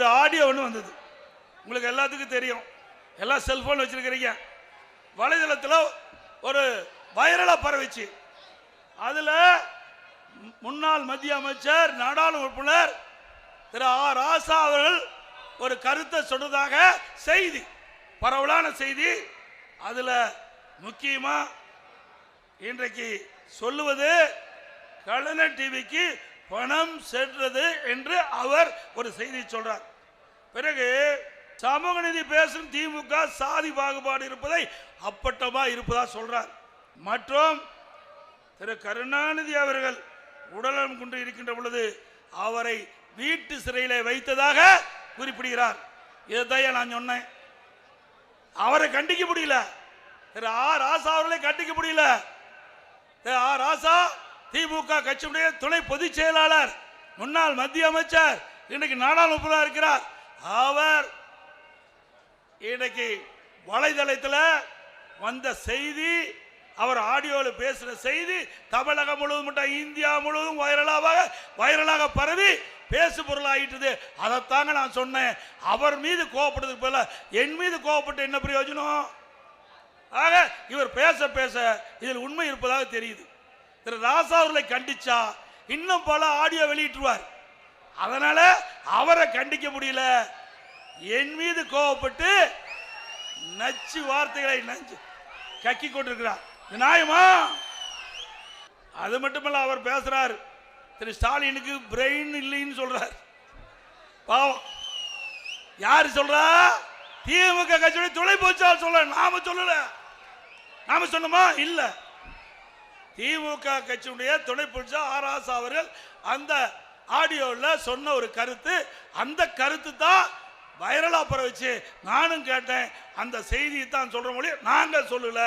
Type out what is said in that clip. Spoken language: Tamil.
ஒரு ஆடியோ ஒன்று வந்தது. உங்களுக்கு எல்லாத்துக்கும் தெரியும், எல்லாம் செல்போன் வச்சிருக்கிறீங்க. வலைதளத்தில் ஒரு வைரலா பரவிச்சு. அதுல முன்னாள் மத்திய அமைச்சர் நாடாளுமன்ற உறுப்பினர் திரு ஆர் ராசா அவர்கள் ஒரு கருத்தை சொன்னதாக செய்தி, பரவலான செய்தி. அதுல முக்கியமா இன்றைக்கு சொல்லுவது கலைஞர் டிவிக்கு பணம் சென்றது என்று அவர் ஒரு செய்தி சொல்றார். பிறகு சமூக நீதி பேசும் திமுக சாதி பாகுபாடு இருப்பதை அப்பட்டமா இருப்பதா சொல்றார். மற்றும் திரு கருணாநிதி அவர்கள் உடல்நலம் கொண்டு இருக்கின்ற பொழுது அவரை வீட்டு சிறையிலே வைத்ததாக குறிப்பிடுகிறார். இதைத்தான் நான் சொன்னேன். அவரை கண்டிக்க முடியல, திரு ஆர் ராசா அவர்களை கண்டிக்க முடியல. திரு ஆர் ராசா திமுக கட்சியுடைய துணை பொதுச் செயலாளர், முன்னாள் மத்திய அமைச்சர், இன்னைக்கு நாடாளுமன்ற இருக்கிறார். அவர் இன்னைக்கு வலைதளத்தில் வந்த செய்தி, அவர் ஆடியோவில் பேசுற செய்தி தமிழகம் முழுவதும் மட்டும் இந்தியா முழுவதும் வைரலாக பரவி பேசு பொருளாயிட்டது. அதைத்தாங்க நான் சொன்னேன். அவர் மீது கோவப்படுறதுக்கு போல என் மீது கோவப்பட்டு என்ன பிரயோஜனம்? ஆக இவர் பேச பேச இதில் உண்மை இருப்பதாக தெரியுது. திரு ராசா அவர்களை கண்டிச்சா இன்னும் பல ஆடியோ வெளியிட்டுருவார். அதனால அவரை கண்டிக்க முடியல. என் மீது கோவப்பட்டு நச்சு வார்த்தைகளை கக்கி கொண்டிருக்கிறார். நியாயமா? அது மட்டுமல்ல, அவர் பேசுறார், திரு ஸ்டாலினுக்கு பிரெயின் இல்லைன்னு சொல்றார். பாவம். யாரு சொல்றா? திமுக கட்சியுடைய துணை பொதுச் சொல்ல. நாம சொல்லல. நாம சொன்னோமா? இல்ல. திமுக கட்சியுடைய துணை பொதுச் ஆர் ராசா அவர்கள் அந்த ஆடியோவில் சொன்ன ஒரு கருத்து, அந்த கருத்து தான் வைரலா பரவிச்சு. நானும் கேட்டேன், அந்த செய்தியை தான் சொல்ற மொழி நாங்க சொல்லல.